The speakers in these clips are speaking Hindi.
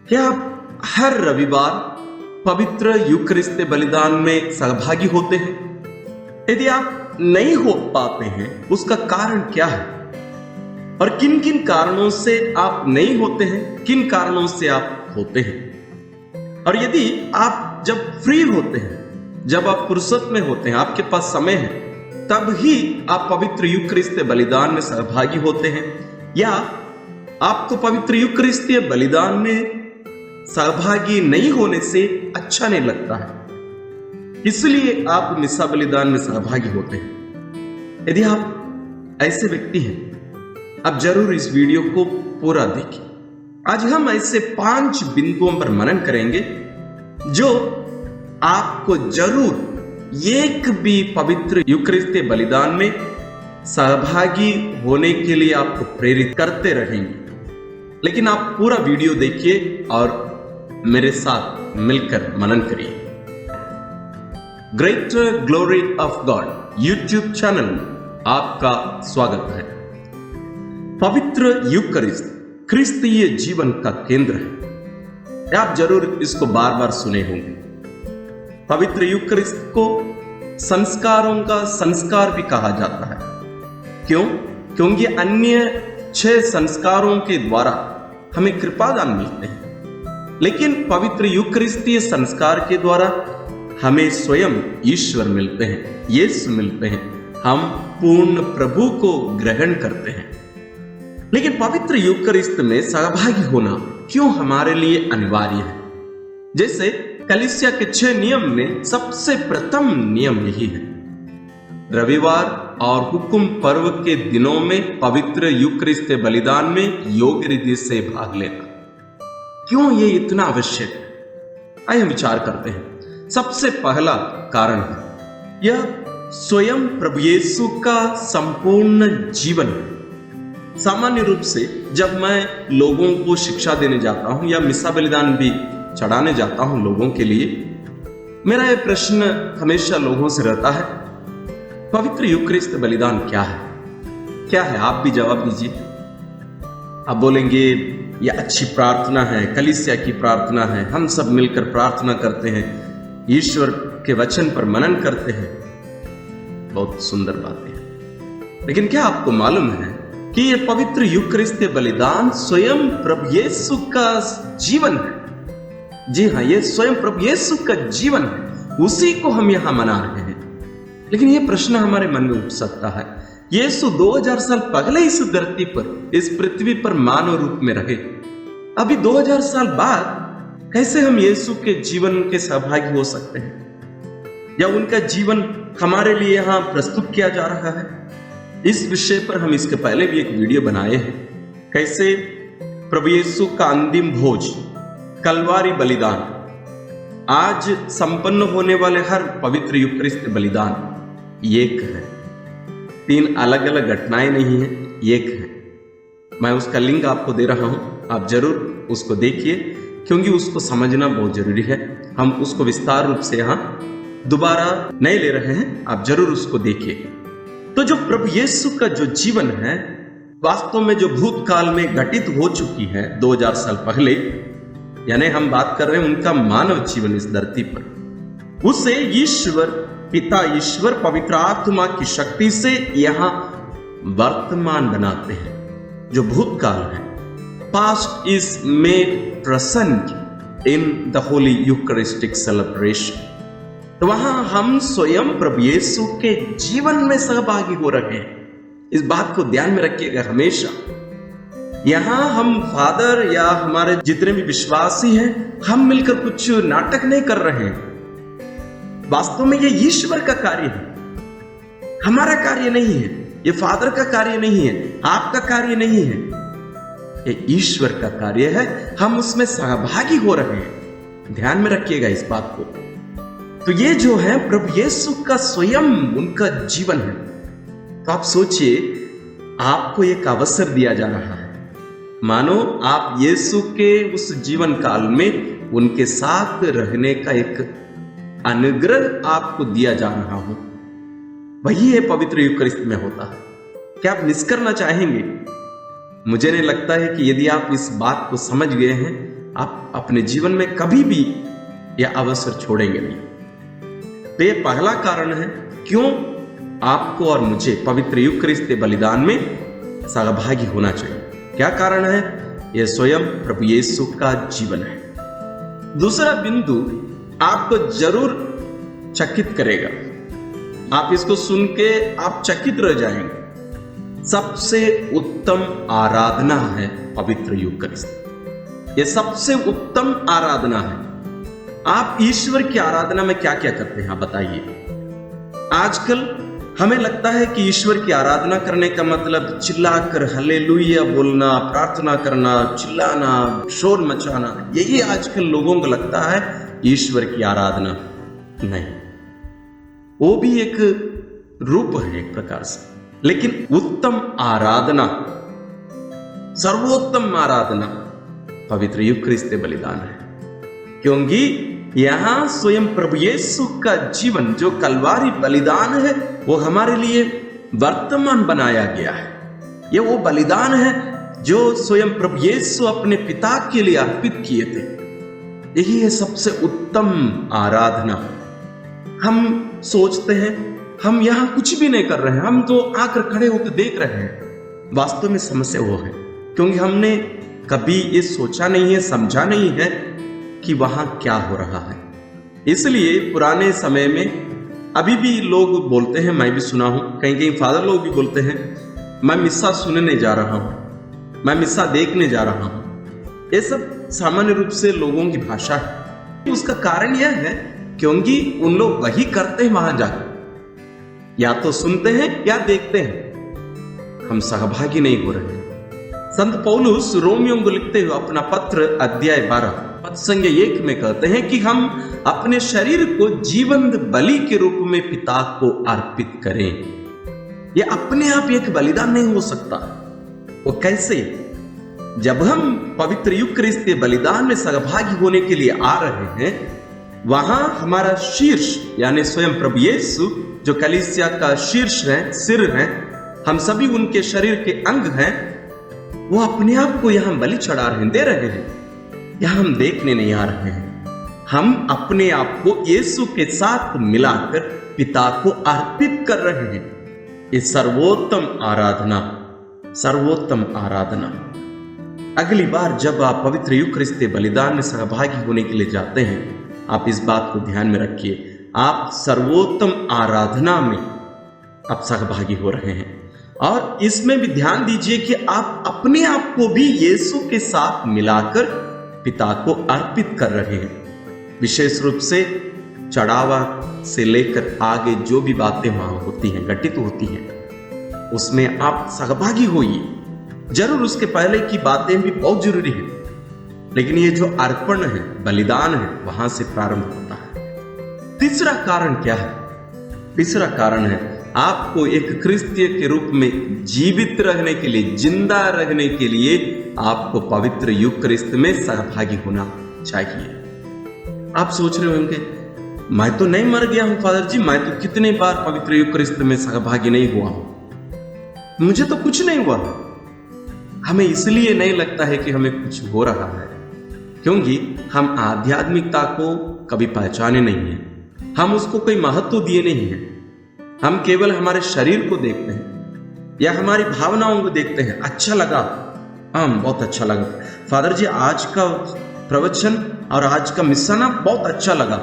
क्या आप हर रविवार पवित्र यूकरिस्त बलिदान में सहभागी होते हैं? यदि आप नहीं हो पाते हैं, उसका कारण क्या है और किन किन कारणों से आप नहीं होते हैं, किन कारणों से आप होते हैं? और यदि आप जब फ्री होते हैं, जब आप फुर्सत में होते हैं, आपके पास समय है, तब ही आप पवित्र यूकरिस्त बलिदान में सहभागी होते हैं, या आपको पवित्र यूकरिस्त बलिदान में सहभागी नहीं होने से अच्छा नहीं लगता है, इसलिए आप मिसा बलिदान में सहभागी होते हैं? यदि आप ऐसे व्यक्ति हैं, आप जरूर इस वीडियो को पूरा देखें। आज हम ऐसे 5 बिंदुओं पर मनन करेंगे जो आपको जरूर एक भी पवित्र यूकरिस्त बलिदान में सहभागी होने के लिए आपको प्रेरित करते रहेंगे। लेकिन आप पूरा वीडियो देखिए और मेरे साथ मिलकर मनन करिए। Greater glory of God YouTube channel में आपका स्वागत है। पवित्र यूकरिस्त क्रिस्तीय जीवन का केंद्र है। आप जरूर इसको बार बार सुने होंगे। पवित्र यूकरिस्त को संस्कारों का संस्कार भी कहा जाता है। क्यों? क्योंकि अन्य 6 संस्कारों के द्वारा हमें कृपादान मिलते हैं, लेकिन पवित्र यूकरिस्तीय संस्कार के द्वारा हमें स्वयं ईश्वर मिलते हैं, यीशु मिलते हैं। हम पूर्ण प्रभु को ग्रहण करते हैं। लेकिन पवित्र यूकरिस्त में सहभागी होना क्यों हमारे लिए अनिवार्य है? जैसे कलीसिया के 6 नियम में सबसे प्रथम नियम यही है, रविवार और हुक्म पर्व के दिनों में पवित्र यूकरिस्त बलिदान में योग्य रीति से भाग लेना। क्यों ये इतना आवश्यक है? आइए हम विचार करते हैं। सबसे पहला कारण है, यह स्वयं प्रभु यीशु का संपूर्ण जीवन है। सामान्य रूप से जब मैं लोगों को शिक्षा देने जाता हूं या मिसा बलिदान भी चढ़ाने जाता हूं लोगों के लिए, मेरा यह प्रश्न हमेशा लोगों से रहता है, पवित्र यूकरिस्त बलिदान क्या है? क्या है? आप भी जवाब दीजिए। आप बोलेंगे यह अच्छी प्रार्थना है, कलीसिया की प्रार्थना है, हम सब मिलकर प्रार्थना करते हैं, ईश्वर के वचन पर मनन करते हैं। बहुत सुंदर बातें हैं, लेकिन क्या आपको मालूम है कि यह पवित्र यूकरिस्त बलिदान स्वयं प्रभु यीशु का जीवन है? जी हाँ, यह स्वयं प्रभु यीशु का जीवन है, उसी को हम यहां मना रहे हैं। लेकिन यह प्रश्न हमारे मन में उठ सकता है, यीशु 2000 साल पहले इस धरती पर, इस पृथ्वी पर मानव रूप में रहे, अभी 2000 साल बाद कैसे हम यीशु के जीवन के सहभागी हो सकते हैं, या उनका जीवन हमारे लिए यहां प्रस्तुत किया जा रहा है? इस विषय पर हम इसके पहले भी एक वीडियो बनाए हैं, कैसे प्रभु यीशु का अंतिम भोज, कलवारी बलिदान, आज संपन्न होने वाले हर पवित्र यूकरिस्त बलिदान एक है। 3 अलग अलग घटनाएं नहीं है, एक है। मैं उसका लिंक आपको दे रहा हूं, आप जरूर उसको देखिए, क्योंकि उसको समझना बहुत जरूरी है। हम उसको विस्तार रूप से यहां दोबारा नहीं ले रहे हैं, आप जरूर उसको देखिए। तो जो प्रभु यीशु का जो जीवन है, वास्तव में जो भूतकाल में घटित हो चुकी है 2000 साल पहले, यानी हम बात कर रहे हैं उनका मानव जीवन इस धरती पर, उसे ईश्वर पिता, ईश्वर पवित्र आत्मा की शक्ति से यहां वर्तमान बनाते हैं। जो भूतकाल है, past is made present in the holy Eucharistic celebration. तो वहां हम स्वयं प्रभु यीशु के जीवन में सहभागी हो रहे हैं। इस बात को ध्यान में रखिएगा हमेशा। यहां हम फादर या हमारे जितने भी विश्वासी हैं, हम मिलकर कुछ नाटक नहीं कर रहे हैं। वास्तव में ये ईश्वर का कार्य है, हमारा कार्य नहीं है। ये फादर का कार्य नहीं है, आपका कार्य नहीं है, ये ईश्वर का कार्य है। हम उसमें सहभागी हो रहे हैं। ध्यान में रखिएगा इस बात को। तो ये जो है प्रभु यीशु का स्वयं उनका जीवन है। तो आप सोचिए, आपको एक अवसर दिया जा रहा है, मानो आप यीशु के उस जीवन काल में उनके साथ रहने का एक अनुग्रह आपको दिया जा रहा हो। वही है पवित्र यूकरिस्त में होता है। क्या आप मिस करना चाहेंगे? मुझे नहीं लगता है कि यदि आप इस बात को समझ गए हैं आप अपने जीवन में कभी भी यह अवसर छोड़ेंगे नहीं। तो यह पहला कारण है क्यों आपको और मुझे पवित्र यूकरिस्त बलिदान में सहभागी होना चाहिए। क्या कारण है? यह स्वयं प्रभु यीशु का जीवन है। दूसरा बिंदु आपको जरूर चकित करेगा, आप इसको सुन के आप चकित रह जाएंगे। सबसे उत्तम आराधना है पवित्र यूकरिस्त। यह सबसे उत्तम आराधना है। आप ईश्वर की आराधना में क्या क्या करते हैं आप बताइए। आजकल हमें लगता है कि ईश्वर की आराधना करने का मतलब चिल्लाकर हालेलुया बोलना, प्रार्थना करना, चिल्लाना, शोर मचाना, यही आजकल लोगों को लगता है ईश्वर की आराधना। नहीं, वो भी एक रूप है एक प्रकार से, लेकिन उत्तम आराधना, सर्वोत्तम आराधना पवित्र यूकरिस्त बलिदान है। क्योंकि यहां स्वयं प्रभु यीशु का जीवन जो कलवारी बलिदान है वो हमारे लिए वर्तमान बनाया गया है। ये वो बलिदान है जो स्वयं प्रभु यीशु अपने पिता के लिए अर्पित किए थे। यही है सबसे उत्तम आराधना। हम सोचते हैं हम यहां कुछ भी नहीं कर रहे हैं, हम तो आकर खड़े होकर देख रहे हैं। वास्तव में समस्या वो है क्योंकि हमने कभी ये सोचा नहीं है, समझा नहीं है कि वहां क्या हो रहा है। इसलिए पुराने समय में अभी भी लोग बोलते हैं, मैं भी सुना हूं, कहीं कहीं फादर लोग भी बोलते हैं, मैं मिस्सा सुनने जा रहा हूं, मैं मिस्सा देखने जा रहा हूं। ये सब सामान्य रूप से लोगों की भाषा है। उसका कारण यह है क्योंकि उन लोग वही करते हैं वहां जाकर, या तो सुनते हैं या देखते हैं, हम सहभागी नहीं हो रहे हैं। संत पौलुस रोमियों को लिखते हुए अपना पत्र अध्याय 12 पद संख्या 1 में कहते हैं कि हम अपने शरीर को जीवंत बलि के रूप में पिता को अर्पित करें। यह अपने आप एक बलिदान नहीं हो सकता। वो कैसे? जब हम पवित्र यूकरिस्त बलिदान में सहभागी होने के लिए आ रहे हैं, वहां हमारा शीर्ष यानी स्वयं प्रभु यीशु जो कलीसिया का शीर्ष है, सिर है, हम सभी उनके शरीर के अंग हैं, वो अपने आप को यहां बलि चढ़ा रहे हैं, दे रहे हैं। यहां हम देखने नहीं आ रहे हैं, हम अपने आप को यीशु के साथ मिलाकर पिता को अर्पित कर रहे हैं। ये सर्वोत्तम आराधना, सर्वोत्तम आराधना। अगली बार जब आप पवित्र यूकरिस्त बलिदान में सहभागी होने के लिए जाते हैं, आप इस बात को ध्यान में रखिए, आप सर्वोत्तम आराधना में आप सहभागी हो रहे हैं। और इसमें भी ध्यान दीजिए कि आप अपने आप को भी यीशु के साथ मिलाकर पिता को अर्पित कर रहे हैं। विशेष रूप से चढ़ावा से लेकर आगे जो भी बातें वहां होती हैं, घटित होती हैं, उसमें आप सहभागी होइए। जरूर उसके पहले की बातें भी बहुत जरूरी है, लेकिन ये जो अर्पण है, बलिदान है, वहां से प्रारंभ होता है। तीसरा कारण क्या है? तीसरा कारण है आपको एक क्रिस्तीय के रूप में जीवित रहने के लिए, जिंदा रहने के लिए आपको पवित्र यूकरिस्त में सहभागी होना चाहिए। आप सोच रहे होंगे मैं तो नहीं मर गया हूं फादर जी, मैं तो कितने बार पवित्र यूकरिस्त में सहभागी नहीं हुआ हूं, मुझे तो कुछ नहीं हुआ। हमें इसलिए नहीं लगता है कि हमें कुछ हो रहा है क्योंकि हम आध्यात्मिकता को कभी पहचाने नहीं है, हम उसको कोई महत्व दिए नहीं है। हम केवल हमारे शरीर को देखते हैं या हमारी भावनाओं को देखते हैं। अच्छा लगा, हाँ बहुत अच्छा लगा फादर जी, आज का प्रवचन और आज का मिस्सा ना बहुत अच्छा लगा,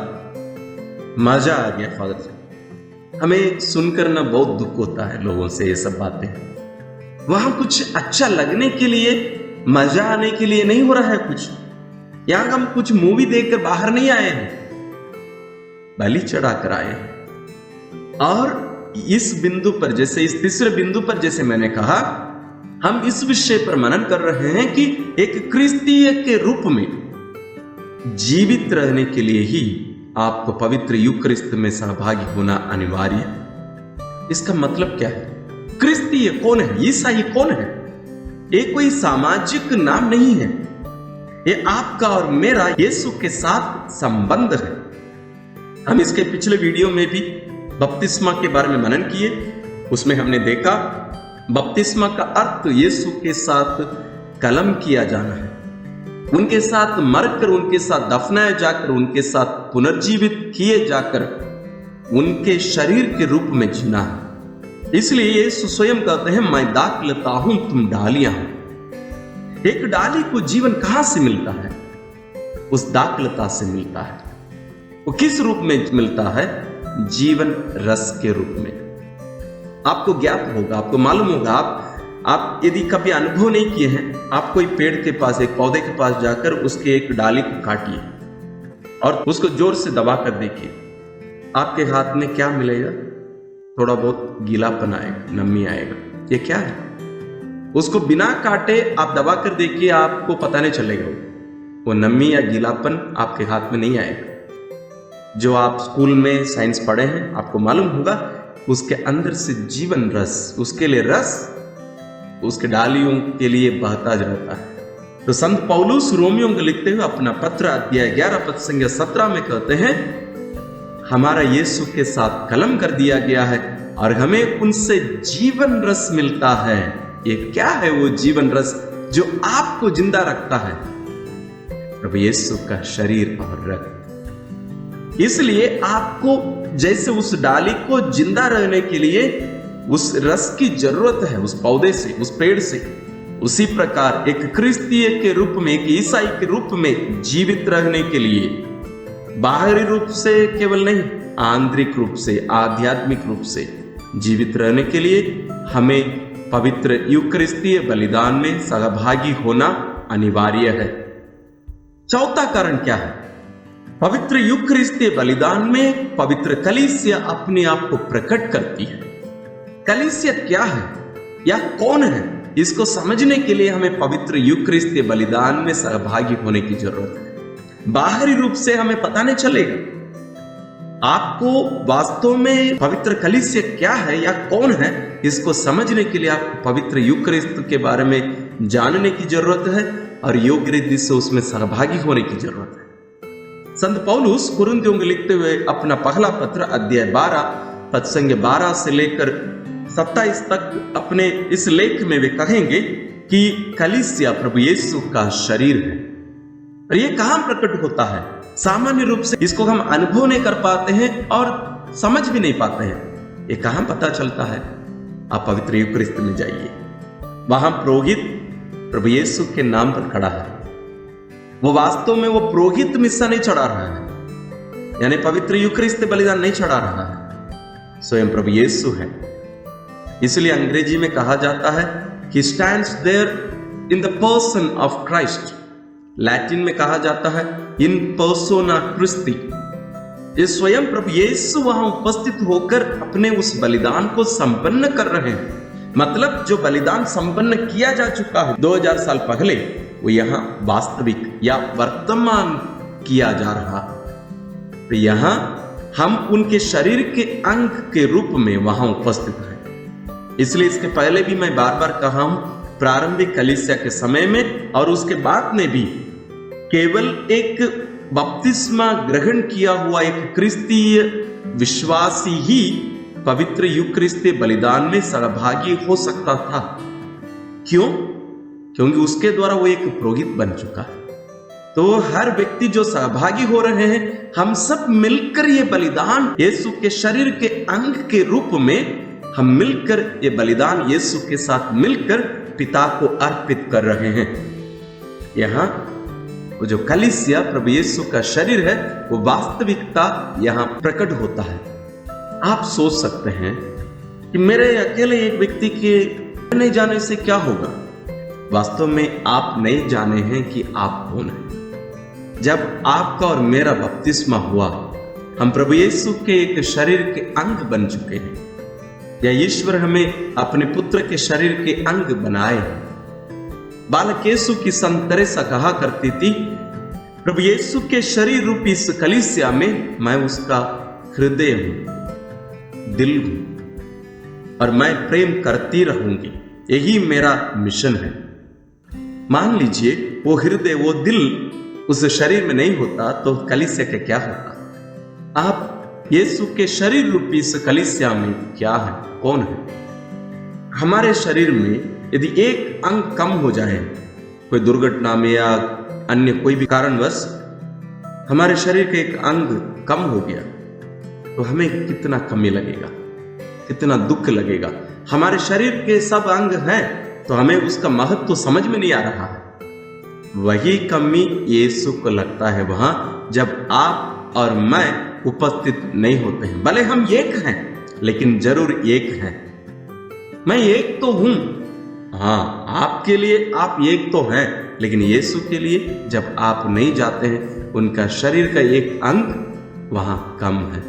मजा आ गया फादर जी। हमें सुनकर ना बहुत दुख होता है लोगों से ये सब बातें। वहां कुछ अच्छा लगने के लिए, मजा आने के लिए नहीं हो रहा है कुछ। यहां हम कुछ मूवी देखकर बाहर नहीं आए हैं, बलि चढ़ाकर आए हैं। और इस बिंदु पर, जैसे इस तीसरे बिंदु पर जैसे मैंने कहा, हम इस विषय पर मनन कर रहे हैं कि एक क्रिस्तीय के रूप में जीवित रहने के लिए ही आपको पवित्र यूकरिस्त में सहभागी होना अनिवार्य है। इसका मतलब क्या है? क्रिस्तीय कौन है? ईसाई कौन है? ये कोई सामाजिक नाम नहीं है, ये आपका और मेरा यीशु के साथ संबंध है। हम इसके पिछले वीडियो में भी बपतिस्मा के बारे में मनन किए, उसमें हमने देखा बपतिस्मा का अर्थ यीशु के साथ कलम किया जाना है। उनके साथ मरकर, उनके साथ दफनाए जाकर, उनके साथ पुनर्जीवित किए जाकर उनके शरीर के रूप में जीना है। इसलिए यीशु स्वयं कहते हैं, मैं दाखलता हूं, तुम डालियां हो। एक डाली को जीवन कहां से मिलता है? उस दाखलता से मिलता है। वो किस रूप में मिलता है? जीवन रस के रूप में। आपको ज्ञात होगा, आपको मालूम होगा, आप यदि कभी अनुभव नहीं किए हैं, आप कोई पेड़ के पास, एक पौधे के पास जाकर उसके एक डाली को काटिए और उसको जोर से दबा कर देखिए, आपके हाथ में क्या मिलेगा? थोड़ा बहुत गीलापन आएगा, नमी आएगा। ये क्या है? उसको बिना काटे आप दबा कर देखिए, आपको पता नहीं चलेगा। वो नमी या गीलापन आपके हाथ में नहीं आएगा। जो आप स्कूल में साइंस पढ़े हैं, आपको मालूम होगा, उसके अंदर से जीवन रस, उसके लिए रस उसके डालियों के लिए बहता रहता है। तो संत पौलुस रोमियों को लिखते हुए अपना पत्र अध्याय 11 पद संख्या 17 में कहते हैं, हमारा यीशु के साथ कलम कर दिया गया है और हमें उनसे जीवन रस मिलता है। ये क्या है वो जीवन रस जो आपको जिंदा रखता है? प्रभु यीशु का शरीर और रक्त। इसलिए आपको जैसे उस डाली को जिंदा रहने के लिए उस रस की जरूरत है, उस पौधे से, उस पेड़ से, उसी प्रकार एक क्रिस्तीय के रूप में, एक ईसाई के रूप में जीवित रहने के लिए बाहरी रूप से केवल नहीं, आंतरिक रूप से, आध्यात्मिक रूप से जीवित रहने के लिए हमें पवित्र यूकरिस्तीय बलिदान में सहभागी होना अनिवार्य है। चौथा कारण क्या है? पवित्र यूकरिस्तीय बलिदान में पवित्र कलीसिया अपने आप को प्रकट करती है। कलीसिया क्या है या कौन है, इसको समझने के लिए हमें पवित्र यूकरिस्तीय बलिदान में सहभागी होने की जरूरत है। बाहरी रूप से हमें पता नहीं चलेगा। आपको वास्तव में पवित्र कलीसिया क्या है या कौन है, इसको समझने के लिए आपको पवित्र यूकरिस्त के बारे में जानने की जरूरत है और योग्य रीति से उसमें सहभागी होने की जरूरत है। संत पौलुस कुरिन्थियों को लिखते हुए अपना पहला पत्र अध्याय 12 पद संख्या 12 से लेकर 27 तक अपने इस लेख में वे कहेंगे कि कलीसिया प्रभु यीशु का शरीर है। और ये कहां प्रकट होता है? सामान्य रूप से इसको हम अनुभव नहीं कर पाते हैं और समझ भी नहीं पाते हैं। ये कहां पता चलता है? आप पवित्र यूकरिस्त में जाइए, वहां पुरोहित प्रभु यीशु के नाम पर खड़ा है। वो वास्तव में वो पुरोहित मिस्सा नहीं चढ़ा रहा है, यानी पवित्र यूकरिस्त बलिदान नहीं चढ़ा रहा है, स्वयं प्रभु यीशु है। इसलिए अंग्रेजी में कहा जाता है कि stands there in the person of Christ. Latin में कहा जाता है इन पर्सोना क्रिस्टी। ये स्वयं प्रभु यीशु वहां उपस्थित होकर अपने उस बलिदान को संपन्न कर रहे हैं। मतलब जो बलिदान संपन्न किया जा चुका है 2000 साल पहले, वो यहां वास्तविक या वर्तमान किया जा रहा। तो यहां हम उनके शरीर के अंग के रूप में वहां उपस्थित हैं। इसलिए इसके पहले भी मैं बार बार कहा हूं, प्रारंभिक कलीसिया के समय में और उसके बाद में भी केवल एक बपतिस्मा ग्रहण किया हुआ एक क्रिस्तीय विश्वासी ही पवित्र यूकरिस्तीय बलिदान में सहभागी हो सकता था। क्यों? क्योंकि उसके द्वारा वो एक पुरोहित बन चुका है। तो हर व्यक्ति जो सहभागी हो रहे हैं, हम सब मिलकर ये बलिदान यीशु के शरीर के अंग के रूप में हम मिलकर ये बलिदान यीशु के साथ मिलकर पिता को अर्पित कर रहे हैं। यहां वो जो कलीसिया प्रभु यीशु का शरीर है, वो वास्तविकता यहां प्रकट होता है। आप सोच सकते हैं कि मेरे अकेले एक व्यक्ति के नहीं जाने से क्या होगा? वास्तव में आप नहीं जाने हैं कि आप कौन हैं। जब आपका और मेरा बपतिस्मा हुआ, हम प्रभु यीशु के एक शरीर के अंग बन चुके हैं, या ईश्वर हमें अपने पुत्र के शरीर के अंग बनाए हैं। बालक यीशु की संत तेरेसा कहा करती थी, प्रभु यीशु के शरीर रूपी इस कलीसिया में मैं उसका हृदय हूं, दिल हूं और मैं प्रेम करती रहूंगी। यही मेरा मिशन है। मान लीजिए वो हृदय, वो दिल उस शरीर में नहीं होता तो कलीसिया का क्या होता? आप यीशु के शरीर रूपी इस कलीसिया में क्या है, कौन है? हमारे शरीर में यदि एक अंग कम हो जाए, कोई दुर्घटना में या अन्य कोई भी कारणवश हमारे शरीर का एक अंग कम हो गया तो हमें कितना कमी लगेगा, कितना दुख लगेगा। हमारे शरीर के सब अंग हैं तो हमें उसका महत्व तो समझ में नहीं आ रहा है। वही कमी यीशु को लगता है वहां जब आप और मैं उपस्थित नहीं होते हैं। भले हम एक हैं लेकिन जरूर एक हैं। मैं एक तो हूं, हाँ आपके लिए आप एक तो हैं, लेकिन यीशु के लिए जब आप नहीं जाते हैं उनका शरीर का एक अंग वहां कम है।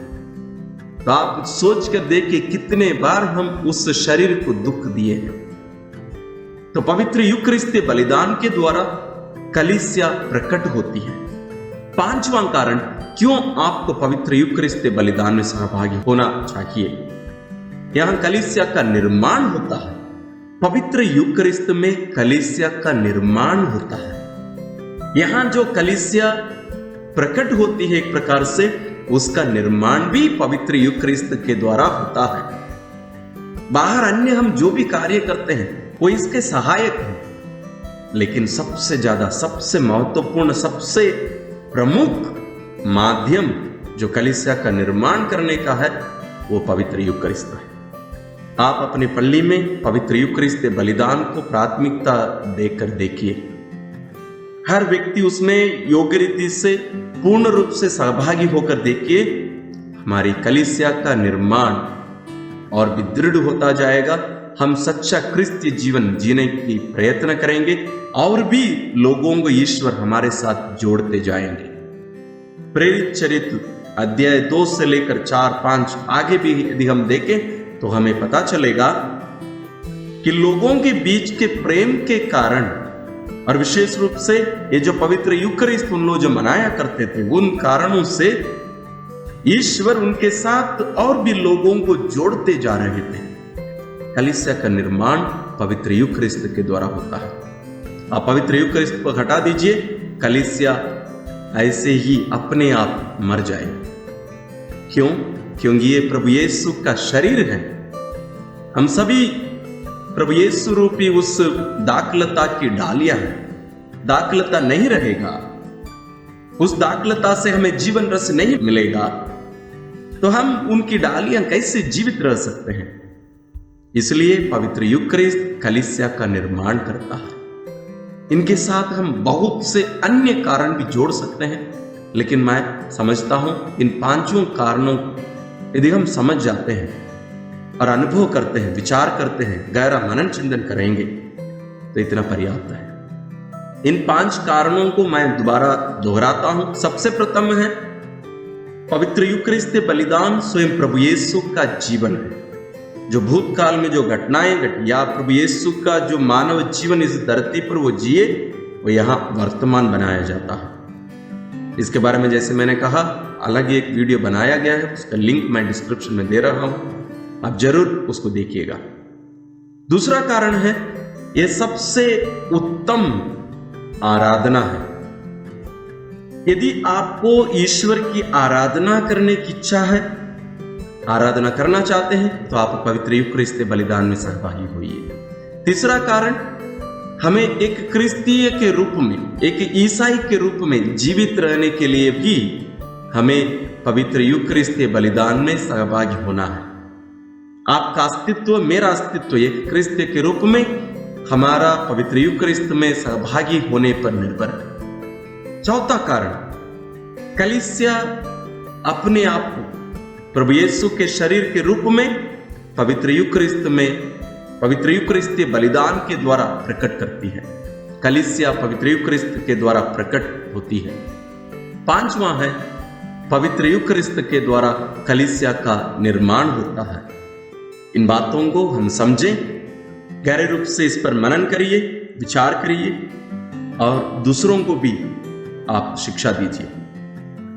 तो आप सोच कर देखिए कितने बार हम उस शरीर को दुख दिए हैं। तो पवित्र यूकरिस्ती बलिदान के द्वारा कलीसिया प्रकट होती है। पांचवां कारण क्यों आपको पवित्र यूकरिस्ती बलिदान में सहभागी होना चाहिए। यहां कलीसिया का निर्माण होता है। पवित्र यूकरिस्त में कलीसिया का निर्माण होता है। यहां जो कलीसिया प्रकट होती है एक प्रकार से उसका निर्माण भी पवित्र यूकरिस्त के द्वारा होता है। बाहर अन्य हम जो भी कार्य करते हैं वो इसके सहायक हैं, लेकिन सबसे ज्यादा, सबसे महत्वपूर्ण, सबसे प्रमुख माध्यम जो कलीसिया का निर्माण करने का है वो पवित्र यूकरिस्त है। आप अपनी पल्ली में पवित्र यूकरिस्ती बलिदान को प्राथमिकता देकर देखिए। हर व्यक्ति उसमें योग्य रीति से पूर्ण रूप से सहभागी होकर देखिए। हमारी कलीसिया का निर्माण और भी दृढ़ होता जाएगा। हम सच्चा क्रिस्तीय जीवन जीने की प्रयत्न करेंगे और भी लोगों को ईश्वर हमारे साथ जोड़ते जाएंगे। प्रेरित चरित्र अध्याय 2 से लेकर 4-5 आगे भी यदि हम देखें तो हमें पता चलेगा कि लोगों के बीच के प्रेम के कारण और विशेष रूप से ये जो पवित्र यूकरिस्त उन लोग जो मनाया करते थे उन कारणों से ईश्वर उनके साथ और भी लोगों को जोड़ते जा रहे थे। कलीसिया का निर्माण पवित्र यूकरिस्त के द्वारा होता है। आप पवित्र यूकरिस्त को हटा दीजिए, कलीसिया ऐसे ही अपने आप मर जाएगी। क्यों? क्योंकि ये प्रभु यीशु का शरीर है। हम सभी प्रभु यीशु रूपी उस दाखलता की डालियां हैं। दाखलता नहीं रहेगा, उस दाखलता से हमें जीवन रस नहीं मिलेगा, तो हम उनकी डालियां कैसे जीवित रह सकते हैं। इसलिए पवित्र यूकरिस्त कलीसिया का निर्माण करता है। इनके साथ हम बहुत से अन्य कारण भी जोड़ सकते हैं, लेकिन मैं समझता हूं इन पांचों कारणों यदि हम समझ जाते हैं और अनुभव करते हैं, विचार करते हैं, गहरा मनन चिंतन करेंगे तो इतना पर्याप्त है। इन 5 कारणों को मैं दोबारा दोहराता हूं। सबसे प्रथम है पवित्र यूकरिस्ती बलिदान स्वयं प्रभु यीशु का जीवन है। जो भूतकाल में जो घटनाएं घटी या प्रभु यीशु का जो मानव जीवन इस धरती पर वो जिए वो यहां वर्तमान बनाया जाता है। इसके बारे में जैसे मैंने कहा अलग एक वीडियो बनाया गया है, उसका लिंक मैं डिस्क्रिप्शन में दे रहा हूं, आप जरूर उसको देखिएगा। दूसरा कारण है यह सबसे उत्तम आराधना है। यदि आपको ईश्वर की आराधना करने की इच्छा है, आराधना करना चाहते हैं, तो आप पवित्र यूकरिस्ती बलिदान में सहभागी होइए। तीसरा कारण, हमें एक क्रिस्तीय के रूप में, एक ईसाई के रूप में जीवित रहने के लिए भी हमें पवित्र यूकरिस्ती बलिदान में सहभागी होना है। आपका अस्तित्व, मेरा अस्तित्व एक क्रिस्तीय के रूप में हमारा पवित्र यूकरिस्त में सहभागी होने पर निर्भर है। चौथा कारण, कलीसिया अपने आप को प्रभु यीशु के शरीर के रूप में पवित्र यूकरिस्त में, पवित्र यूकरिस्ती बलिदान के द्वारा प्रकट करती है। कलीसिया पवित्र यूकरिस्त के द्वारा प्रकट होती है। पांचवा है पवित्र यूकरिस्त के द्वारा कलीसिया का निर्माण होता है। इन बातों को हम समझें, गहरे रूप से इस पर मनन करिए, विचार करिए और दूसरों को भी आप शिक्षा दीजिए।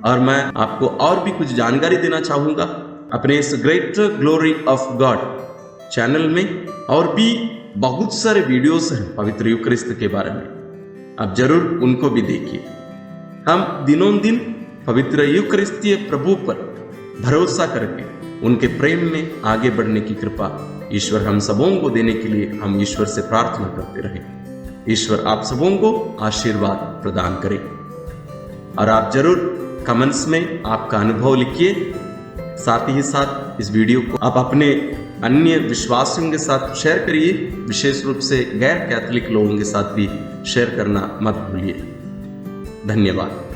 और मैं आपको और भी कुछ जानकारी देना चाहूंगा अपने इस greater glory of God channel में। और भी बहुत सारे वीडियोस हैं पवित्र यूकरिस्त के बारे में, आप जरूर उनको भी देखिए। हम दिनों दिन पवित्र यूकरिस्तीय प्रभु पर भरोसा करके उनके प्रेम में आगे बढ़ने की कृपा ईश्वर हम सबों को देने के लिए हम ईश्वर से प्रार्थना करते रहें। ईश्वर आप सबों को आशीर्वाद प्रदान करे। और आप जरूर कमेंट्स में आपका अनुभव लिखिए। साथ ही साथ इस वीडियो को आप अपने अन्य विश्वासियों के साथ शेयर करिए। विशेष रूप से गैर कैथोलिक लोगों के साथ भी शेयर करना मत भूलिए। धन्यवाद।